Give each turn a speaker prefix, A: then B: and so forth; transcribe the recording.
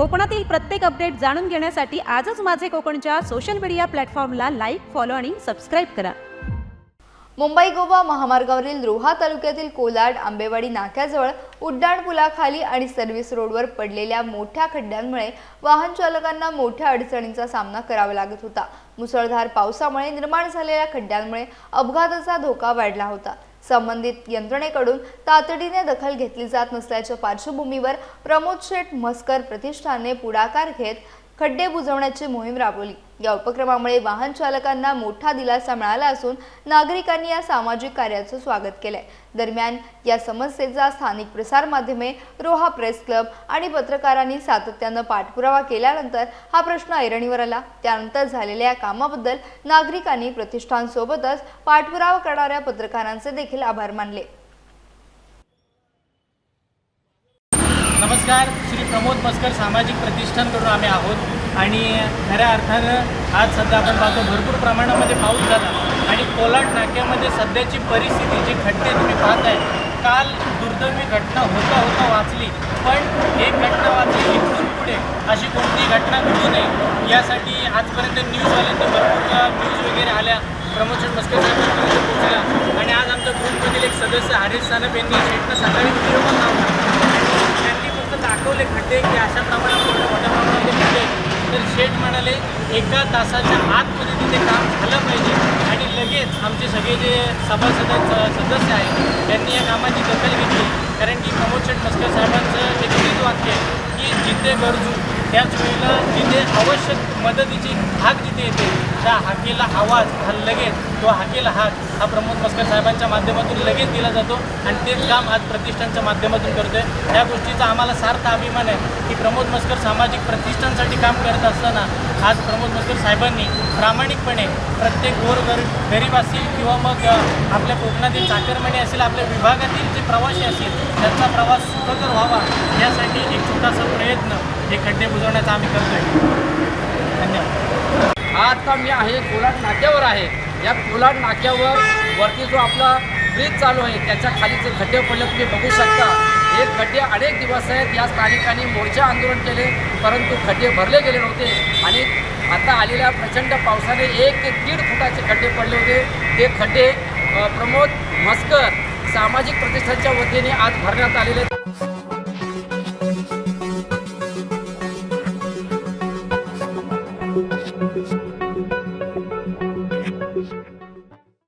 A: कोकणातील प्रत्येक अपडेट जाणून घेण्यासाठी आजच माझे कोकणच्या सोशल मीडिया प्लॅटफॉर्मला लाईक, फॉलो आणि सबस्क्राईब करा।
B: मुंबई गोवा महामार्गावरील रोहा तालुक्यातील कोलाड आंबेवाडी नाक्याजवळ उड्डाण पुलाखाली आणि सर्व्हिस रोडवर पडलेल्या मोठ्या खड्ड्यांमुळे वाहन चालकांना मोठ्या अडचणींचा सामना करावा लागत होता। मुसळधार पावसामुळे निर्माण झालेल्या खड्ड्यांमुळे अपघाताचा धोका वाढला होता। संबंधित यंत्रणेकडून तातडीने दखल घेतली जात नसल्याच्या पार्श्वभूमीवर प्रमोद शेठ मस्कर प्रतिष्ठानने पुढाकार घेत खड्डे बुजवण्याची मोहीम राबवली। या उपक्रमामुळे वाहन चालकांना मोठा दिलासा मिळाला असून नागरिकांनी या सामाजिक कार्याचे स्वागत केले। दरम्यान या समस्येचा स्थानिक प्रसार माध्यमे, रोहा प्रेस क्लब आणि पत्रकारांनी सातत्याने पाठपुरावा केल्यानंतर हा प्रश्न ऐरणीवर आला। त्यानंतर झालेल्या या कामाबद्दल नागरिकांनी प्रतिष्ठानसोबतच पाठपुरावा करणाऱ्या पत्रकारांचे देखील आभार मानले।
C: नमस्कार, श्री प्रमोद मस्कर सामाजिक प्रतिष्ठानकडून आम्ही आहोत आणि खऱ्या अर्थानं आज सध्या आपण पाहतो भरपूर प्रमाणामध्ये पाऊस झाला आणि कोलाड नाक्यामध्ये सध्याची परिस्थिती, जे खड्डे तुम्ही पाहताय, काल दुर्दैवी घटना होता वाचली, पण एक घटना वाचली, इथून पुढे अशी कोणतीही घटना घडू नये यासाठी आजपर्यंत न्यूजवाल्यांनी भरपूर न्यूज वगैरे आल्या, प्रमोद शेठ मस्कर साहेबांपर्यंत पोहोचल्या आणि आज आमच्या ग्रुपमधील एक सदस्य हरीश सानप यांनी शेठनं सकाळी व्हिडिओ पण लावला। त्यांनी फक्त दाखवले खड्डे की अशा प्रमाणात मोठ्या प्रमाणामध्ये खड्डे, तर शेठ म्हणाले एका तासाच्या आतमध्ये तिथे काम झालं पाहिजे आणि लगेच आमचे सगळे जे सदस्य आहेत त्यांनी या कामाची दखल घेतली। कारण की प्रमोद शेठ मस्कर साहेबांचं एक नीट वाक्य आहे की जिथे गरजू त्याच वेळेला जिथे आवश्यक मदतीची हाक जिथे येते त्या हाकेला आवाज हा लगेच, तो हाकेला हाक हा प्रमोद मस्कर साहेबांच्या माध्यमातून लगेच दिला जातो आणि तेच काम आज प्रतिष्ठानच्या माध्यमातून करतो आहे। या गोष्टीचा आम्हाला सार्थ अभिमान आहे की प्रमोद मस्कर सामाजिक प्रतिष्ठानसाठी काम करत असताना आज प्रमोद मस्कर साहेबांनी प्रामाणिकपणे प्रत्येक गरीब असतील किंवा मग आपल्या कोकणातील चाकरमानी असेल, आपल्या विभागातील जे प्रवासी असतील त्यांचा प्रवास सुखकर व्हावा यासाठी एक छोटासा प्रयत्न हे खड्डे बुजवण्याचा आम्ही करतो आहे। धन्यवाद।
D: आता मी आहे कोलाड नाक्यावर आहे। या कोलाड नाक्यावर वरती जो आपला ब्रिज चालू आहे त्याच्या खाली जे खड्डे पडले तुम्ही बघू शकता। हे खड्डे अनेक दिवस आहेत, या स्थानिकांनी मोर्चा आंदोलन केले परंतु खड्डे भरले गेले नव्हते आणि आता आलेल्या प्रचंड पावसाने 1 ते 1.5 फुटाचे खड्डे पडले होते। ते खड्डे प्रमोद मस्कर सामाजिक प्रतिष्ठानच्या वतीने आज भरण्यात आलेले।